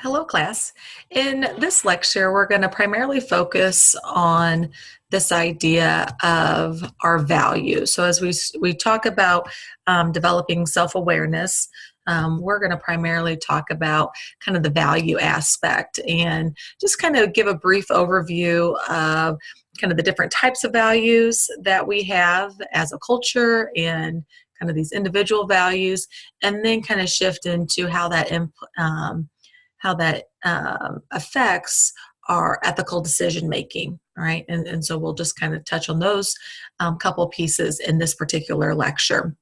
Hello, class. In this lecture, we're going to primarily focus on this idea of our values. So, as we talk about developing self awareness, we're going to primarily talk about kind of the value aspect and just kind of give a brief overview of kind of the different types of values that we have as a culture and kind of these individual values, and then kind of shift into how that affects our ethical decision making, right? And so we'll just kind of touch on those couple pieces in this particular lecture.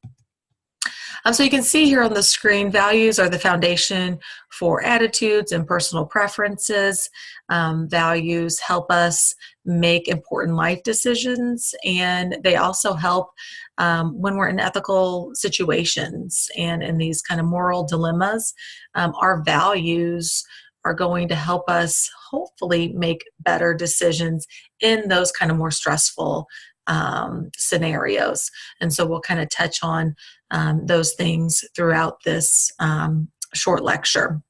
So you can see here on the screen, values are the foundation for attitudes and personal preferences. Values help us make important life decisions, and they also help when we're in ethical situations and in these kind of moral dilemmas. Our values are going to help us hopefully make better decisions in those kind of more stressful scenarios. And so we'll kind of touch on those things throughout this short lecture.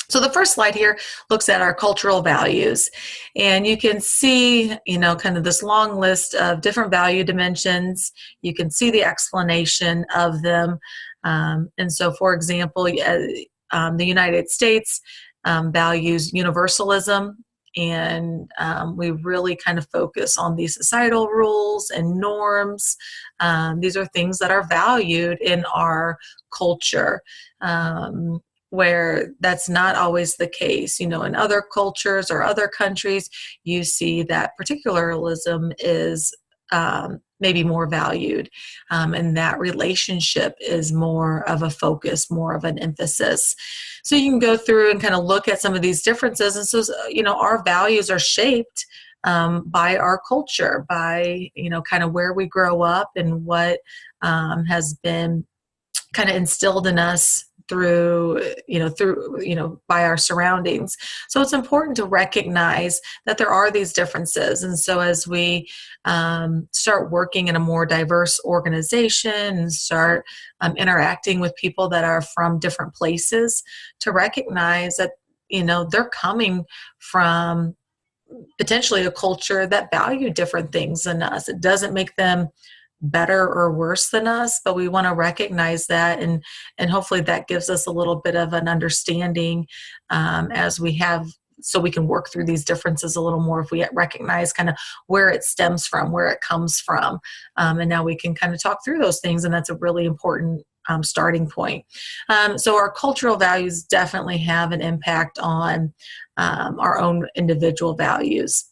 So the first slide here looks at our cultural values, and you can see, kind of this long list of different value dimensions. You can see the explanation of them. And so, for example, the United States values universalism, and we really kind of focus on these societal rules and norms. These are things that are valued in our culture, where that's not always the case. In other cultures or other countries, you see that particularism is maybe more valued, and that relationship is more of a focus, more of an emphasis. So you can go through and kind of look at some of these differences. And so, our values are shaped by our culture, by, kind of where we grow up and what has been kind of instilled in us through by our surroundings. So it's important to recognize that there are these differences. And so as we start working in a more diverse organization and start interacting with people that are from different places, to recognize that they're coming from potentially a culture that value different things than us. It doesn't make them better or worse than us, but we want to recognize that, and hopefully that gives us a little bit of an understanding as we have, so we can work through these differences a little more if we recognize kind of where it stems from, where it comes from, and now we can kind of talk through those things, and that's a really important starting point. So our cultural values definitely have an impact on our own individual values.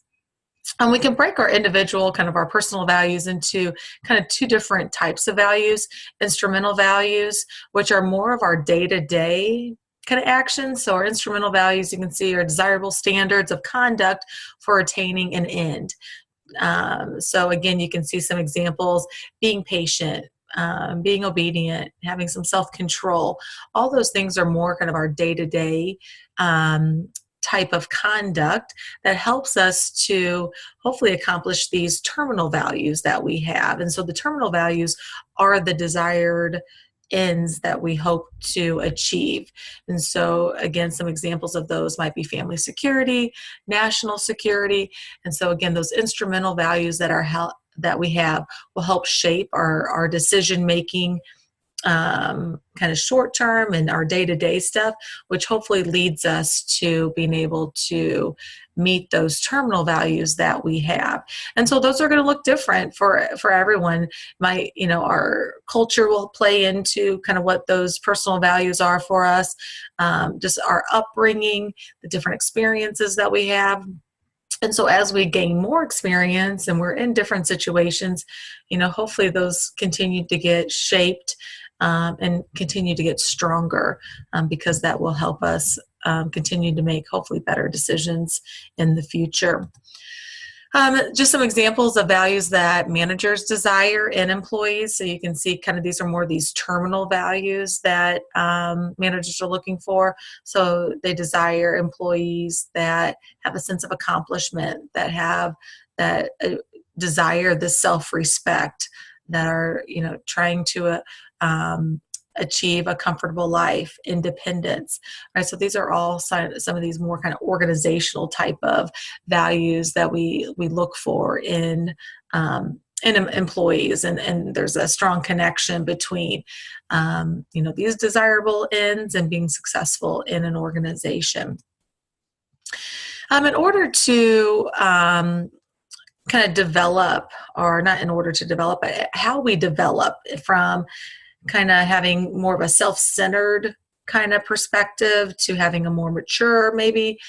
And we can break our individual, kind of our personal values, into kind of two different types of values: instrumental values, which are more of our day-to-day kind of actions. So our instrumental values, you can see, are desirable standards of conduct for attaining an end. So again, you can see some examples: being patient, being obedient, having some self-control. All those things are more kind of our day-to-day type of conduct that helps us to hopefully accomplish these terminal values that we have. And so the terminal values are the desired ends that we hope to achieve. And so again, some examples of those might be family security, national security. And so again, those instrumental values that we have will help shape our decision making, kind of short term and our day-to-day stuff, which hopefully leads us to being able to meet those terminal values that we have. And so those are going to look different for everyone. Our culture will play into kind of what those personal values are for us, just our upbringing, the different experiences that we have. And so as we gain more experience and we're in different situations, hopefully those continue to get shaped and continue to get stronger, because that will help us continue to make hopefully better decisions in the future. Just some examples of values that managers desire in employees. So you can see kind of these are more these terminal values that managers are looking for. So they desire employees that have a sense of accomplishment, that desire the self-respect, that are trying to achieve a comfortable life, independence, right? So these are all some of these more kind of organizational type of values that we look for in employees, and there's a strong connection between these desirable ends and being successful in an organization. In order to kind of develop, or not in order to develop, but how we develop from kind of having more of a self-centered kind of perspective to having a more mature, maybe,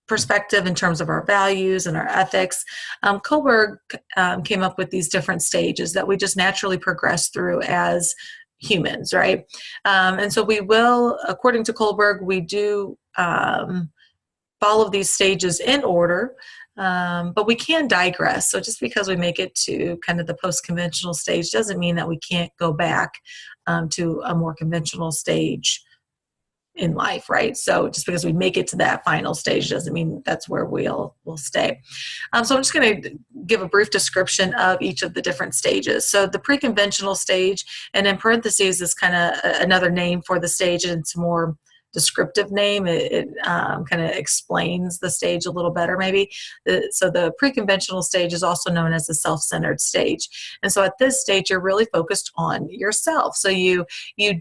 perspective in terms of our values and our ethics. Kohlberg came up with these different stages that we just naturally progress through as humans, right? And so we will, according to Kohlberg, we do follow these stages in order, but we can digress. So just because we make it to kind of the post-conventional stage doesn't mean that we can't go back to a more conventional stage in life, right? So just because we make it to that final stage doesn't mean that's where we'll stay. So I'm just going to give a brief description of each of the different stages. So the pre-conventional stage, and in parentheses is kind of another name for the stage, and it's more descriptive name. It kind of explains the stage a little better, maybe. So the pre-conventional stage is also known as the self-centered stage. And so at this stage, you're really focused on yourself. So you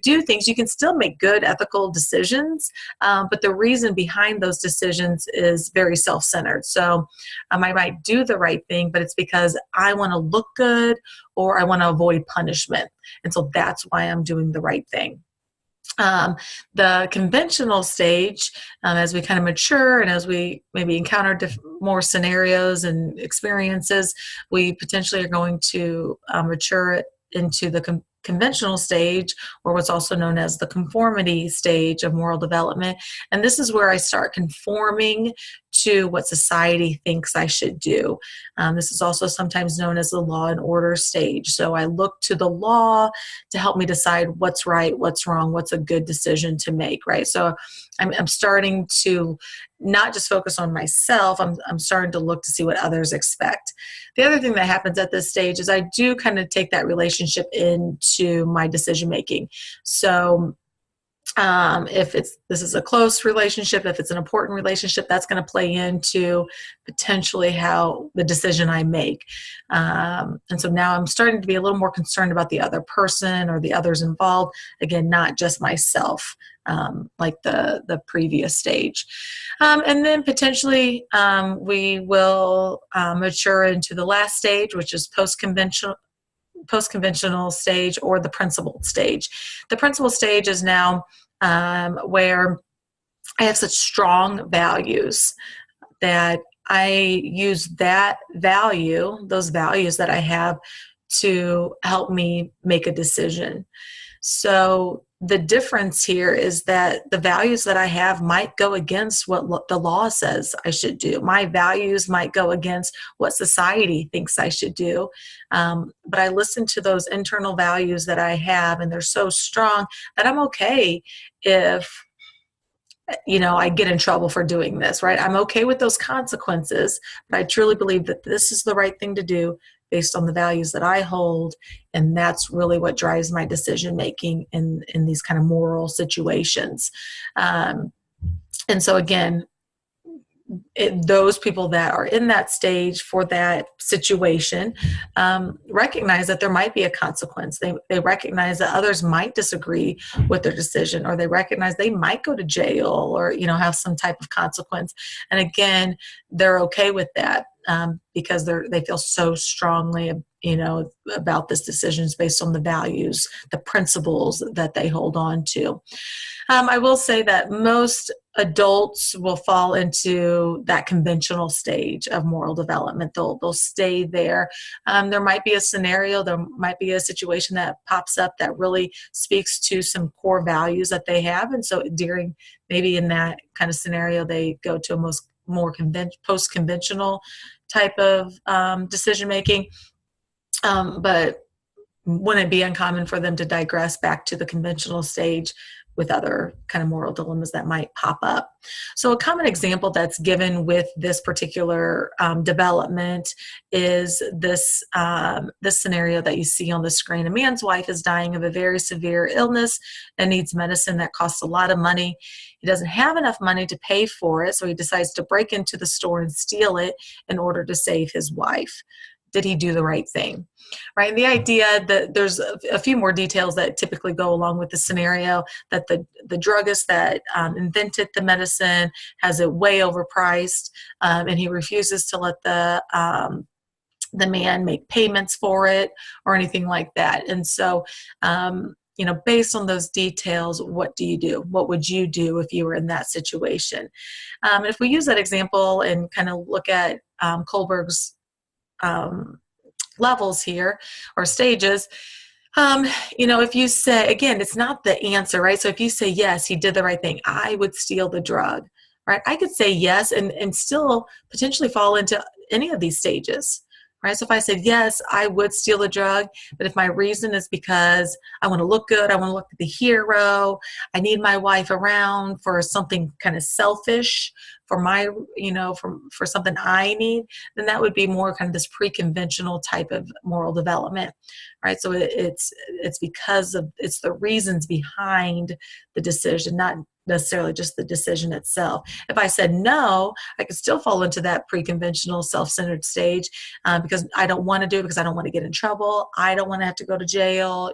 do things, you can still make good ethical decisions, but the reason behind those decisions is very self-centered. So I might do the right thing, but it's because I want to look good or I want to avoid punishment. And so that's why I'm doing the right thing. The conventional stage, as we kind of mature and as we maybe encounter more scenarios and experiences, we potentially are going to mature into the conventional stage, or what's also known as the conformity stage of moral development. And this is where I start conforming to what society thinks I should do. This is also sometimes known as the law and order stage. So I look to the law to help me decide what's right, what's wrong, what's a good decision to make, right? So I'm starting to not just focus on myself, I'm starting to look to see what others expect. The other thing that happens at this stage is I do kind of take that relationship into my decision making. So if this is a close relationship, if it's an important relationship, that's going to play into potentially how the decision I make. And so now I'm starting to be a little more concerned about the other person or the others involved. Again, not just myself, like the previous stage. And then potentially we will mature into the last stage, which is post-conventional stage, or the principled stage. The principled stage is now where I have such strong values that I use those values that I have to help me make a decision. So the difference here is that the values that I have might go against what the law says I should do. My values might go against what society thinks I should do. But I listen to those internal values that I have, and they're so strong that I'm okay if I get in trouble for doing this, right? I'm okay with those consequences, but I truly believe that this is the right thing to do based on the values that I hold, and that's really what drives my decision making in these kind of moral situations. And so again, those people that are in that stage for that situation recognize that there might be a consequence. They recognize that others might disagree with their decision, or they recognize they might go to jail or have some type of consequence. And again, they're okay with that because they feel so strongly about this decisions based on the values, the principles that they hold on to. I will say that most adults will fall into that conventional stage of moral development. They'll stay there. There might be a scenario, there might be a situation that pops up that really speaks to some core values that they have. And so maybe in that kind of scenario, they go to a more post-conventional type of decision making. But wouldn't it be uncommon for them to digress back to the conventional stage with other kind of moral dilemmas that might pop up. So a common example that's given with this particular development is this scenario that you see on the screen. A man's wife is dying of a very severe illness and needs medicine that costs a lot of money. He doesn't have enough money to pay for it, so he decides to break into the store and steal it in order to save his wife. Did he do the right thing? Right. And the idea that there's a few more details that typically go along with the scenario, that the druggist that invented the medicine has it way overpriced, and he refuses to let the man make payments for it or anything like that. And so, based on those details, what do you do? What would you do if you were in that situation? If we use that example and kind of look at Kohlberg's levels here or stages, if you say, again, it's not the answer, right? So if you say, yes, he did the right thing, I would steal the drug, right? I could say yes and still potentially fall into any of these stages, right? So if I said, yes, I would steal the drug, but if my reason is because I want to look good, I want to look like the hero, I need my wife around for something kind of selfish, for my, for something I need, then that would be more kind of this pre-conventional type of moral development, right? So it's because it's the reasons behind the decision, not necessarily just the decision itself. If I said no, I could still fall into that pre-conventional self-centered stage because I don't want to do it, because I don't want to get in trouble. I don't want to have to go to jail.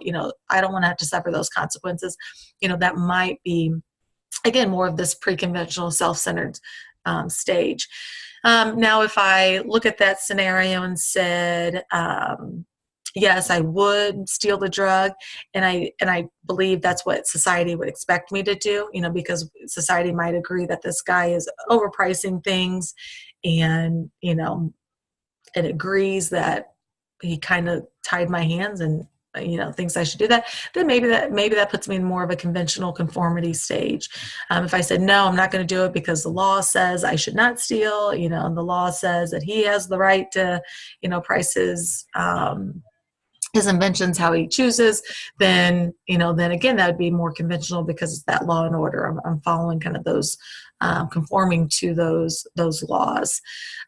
I don't want to have to suffer those consequences. That might be, again, more of this pre-conventional self-centered stage. Now, if I look at that scenario and said, yes, I would steal the drug, and I believe that's what society would expect me to do, because society might agree that this guy is overpricing things, and it agrees that he kind of tied my hands and thinks I should do that, then maybe that puts me in more of a conventional conformity stage. If I said, no, I'm not going to do it because the law says I should not steal, and the law says that he has the right to, price his inventions how he chooses, then again, that would be more conventional because it's that law and order. I'm following kind of those, conforming to those laws.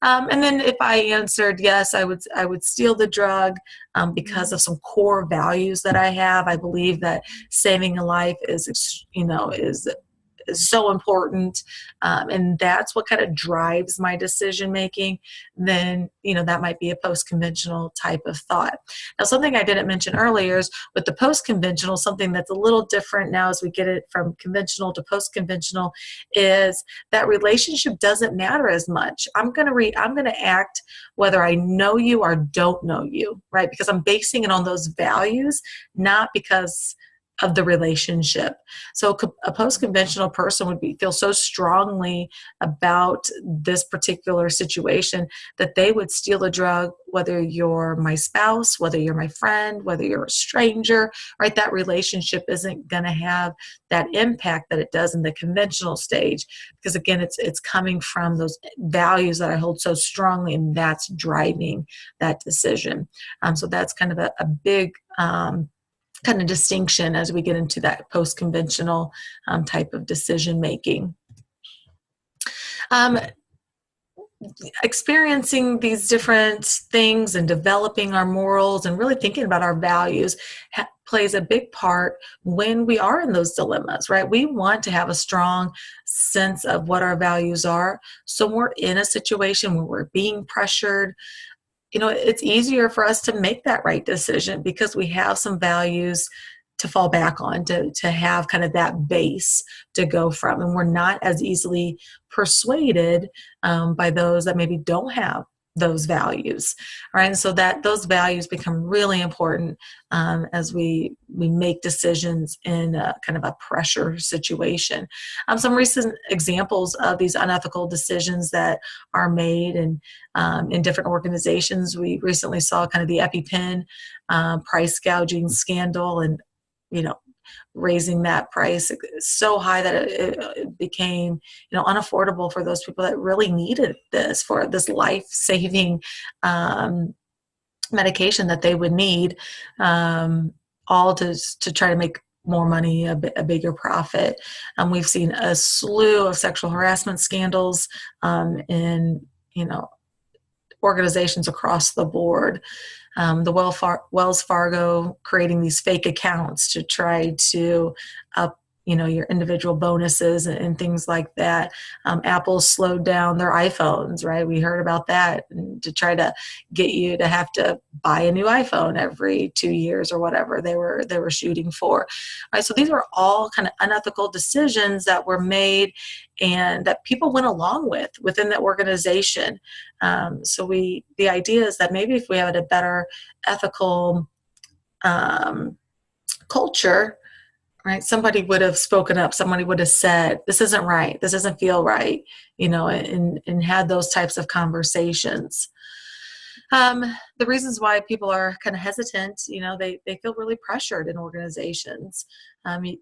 And then if I answered yes, I would steal the drug because of some core values that I have. I believe that saving a life is so important, and that's what kind of drives my decision making, then that might be a post-conventional type of thought. Now, something I didn't mention earlier is with the post-conventional, something that's a little different now as we get it from conventional to post-conventional, is that relationship doesn't matter as much. I'm going to act whether I know you or don't know you, right? Because I'm basing it on those values, not because of the relationship. So a post-conventional person would feel so strongly about this particular situation that they would steal a drug, whether you're my spouse, whether you're my friend, whether you're a stranger, right? That relationship isn't going to have that impact that it does in the conventional stage, because again, it's coming from those values that I hold so strongly, and that's driving that decision. So that's kind of a big kind of distinction as we get into that post-conventional type of decision making. Experiencing these different things and developing our morals and really thinking about our values plays a big part when we are in those dilemmas, right? We want to have a strong sense of what our values are. So when we're in a situation where we're being pressured, it's easier for us to make that right decision because we have some values to fall back on, to have kind of that base to go from. And we're not as easily persuaded by those that maybe don't have those values, right? And so that those values become really important as we make decisions in a kind of a pressure situation. Some recent examples of these unethical decisions that are made and in different organizations, we recently saw kind of the EpiPen price gouging scandal, and raising that price so high that it became, unaffordable for those people that really needed this for this life-saving medication that they would need, all to try to make more money, a bigger profit. We've seen a slew of sexual harassment scandals in, organizations across the board. The Wells Fargo creating these fake accounts to try to up your individual bonuses and things like that. Apple slowed down their iPhones, right? We heard about that, to try to get you to have to buy a new iPhone every 2 years or whatever they were shooting for. All right, so these were all kind of unethical decisions that were made and that people went along with within the organization. So the idea is that maybe if we had a better ethical culture, right? Somebody would have spoken up. Somebody would have said, this isn't right. This doesn't feel right, and had those types of conversations. The reasons why people are kind of hesitant, they feel really pressured in organizations.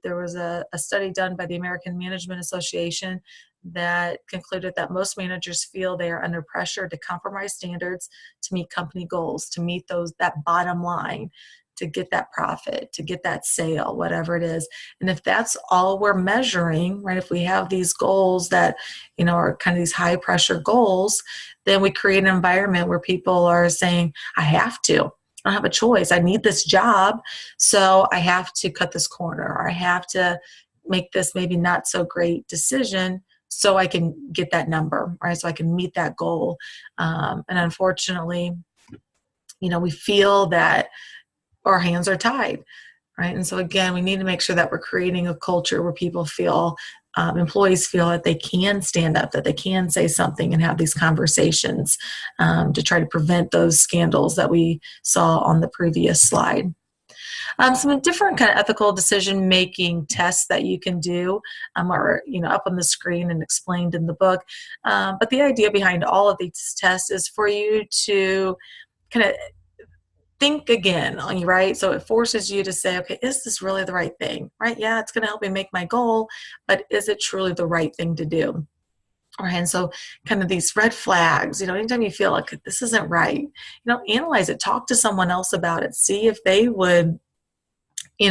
There was a study done by the American Management Association that concluded that most managers feel they are under pressure to compromise standards to meet company goals, to meet that bottom line, to get that profit, to get that sale, whatever it is. And if that's all we're measuring, right, if we have these goals that, are kind of these high pressure goals, then we create an environment where people are saying, I have to. I don't have a choice. I need this job, so I have to cut this corner, or I have to make this maybe not so great decision so I can get that number, right? So I can meet that goal. And unfortunately, we feel that our hands are tied, right? And so again, we need to make sure that we're creating a culture where people feel, employees feel that they can stand up, that they can say something and have these conversations to try to prevent those scandals that we saw on the previous slide. Some different kind of ethical decision-making tests that you can do are up on the screen and explained in the book. But the idea behind all of these tests is for you to kind of think again on you, right? So it forces you to say, okay, is this really the right thing, right? Yeah, it's going to help me make my goal, but is it truly the right thing to do? All right, and so kind of these red flags, anytime you feel like this isn't right, analyze it, talk to someone else about it, see if they would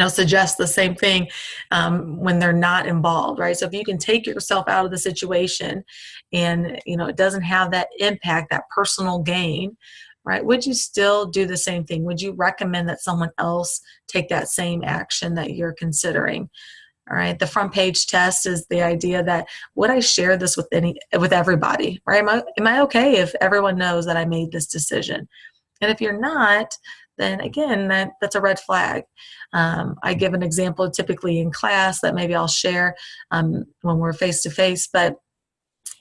suggest the same thing when they're not involved, right? So if you can take yourself out of the situation and, it doesn't have that impact, that personal gain, right? Would you still do the same thing? Would you recommend that someone else take that same action that you're considering? All right. The front page test is the idea that would I share this with everybody, right? Am I okay if everyone knows that I made this decision? And if you're not, then again, that's a red flag. I give an example typically in class that maybe I'll share when we're face to face, but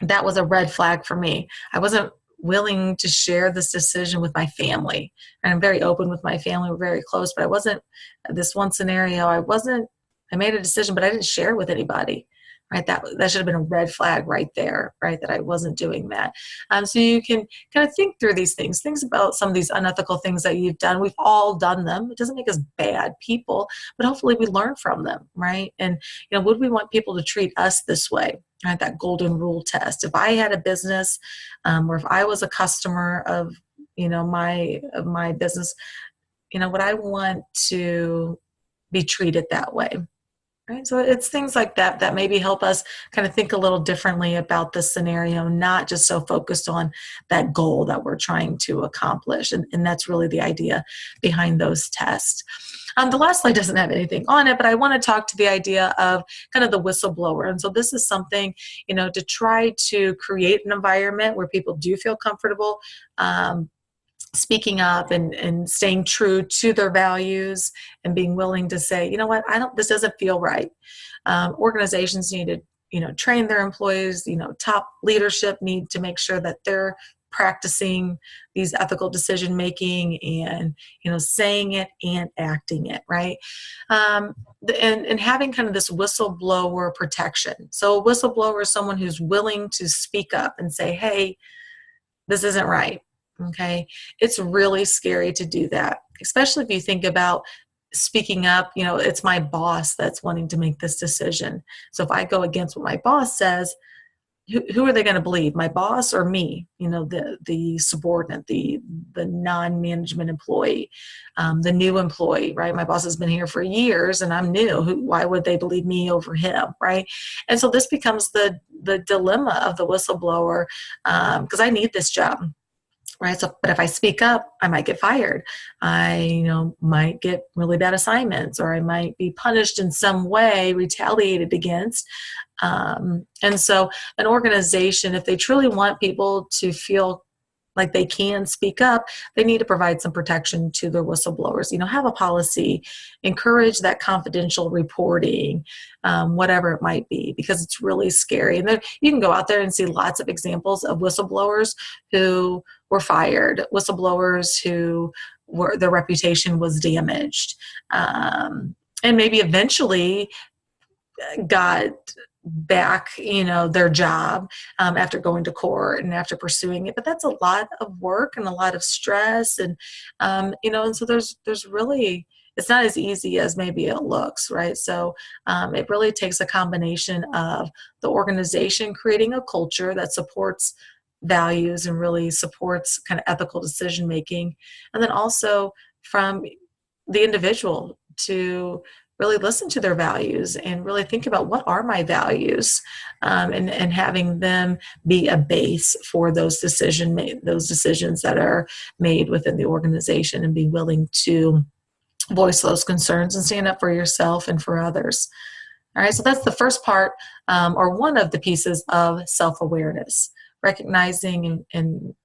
that was a red flag for me. I wasn't willing to share this decision with my family. And I'm very open with my family. We're very close, but I wasn't, this one scenario, I made a decision, but I didn't share with anybody, right? That should have been a red flag right there, right? That I wasn't doing that. So you can kind of think through these things about some of these unethical things that you've done. We've all done them. It doesn't make us bad people, but hopefully we learn from them, right? And, would we want people to treat us this way? Right, that golden rule test. If I had a business, or if I was a customer of, my business, would I want to be treated that way? Right. So it's things like that maybe help us kind of think a little differently about the scenario, not just so focused on that goal that we're trying to accomplish. And that's really the idea behind those tests. The last slide doesn't have anything on it, but I want to talk to the idea of kind of the whistleblower. And so this is something, to try to create an environment where people do feel comfortable speaking up and staying true to their values and being willing to say, what, this doesn't feel right. Organizations need to, train their employees, top leadership need to make sure that they're practicing these ethical decision making and, saying it and acting it, right? And having kind of this whistleblower protection. So a whistleblower is someone who's willing to speak up and say, hey, this isn't right. Okay. It's really scary to do that, especially if you think about speaking up, it's my boss that's wanting to make this decision. So if I go against what my boss says, who are they going to believe, my boss or me? The subordinate, the non-management employee, the new employee, right? My boss has been here for years and I'm new. Why would they believe me over him, right? And so this becomes the dilemma of the whistleblower, because I need this job. Right. So, but if I speak up, I might get fired. Might get really bad assignments, or I might be punished in some way, retaliated against. And so an organization, if they truly want people to feel like they can speak up, they need to provide some protection to their whistleblowers. Have a policy, encourage that confidential reporting, whatever it might be, because it's really scary. And then you can go out there and see lots of examples of whistleblowers who were fired, whistleblowers who their reputation was damaged, and maybe eventually got back their job after going to court and after pursuing it. But that's a lot of work and a lot of stress, and and so there's really, it's not as easy as maybe it looks, right? So it really takes a combination of the organization creating a culture that supports values and really supports kind of ethical decision making, and then also from the individual to really listen to their values and really think about, what are my values, and having them be a base for those decisions that are made within the organization, and be willing to voice those concerns and stand up for yourself and for others. All right, so that's the first part, or one of the pieces of self-awareness, recognizing and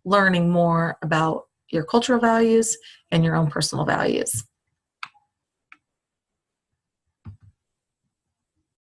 learning more about your cultural values and your own personal values.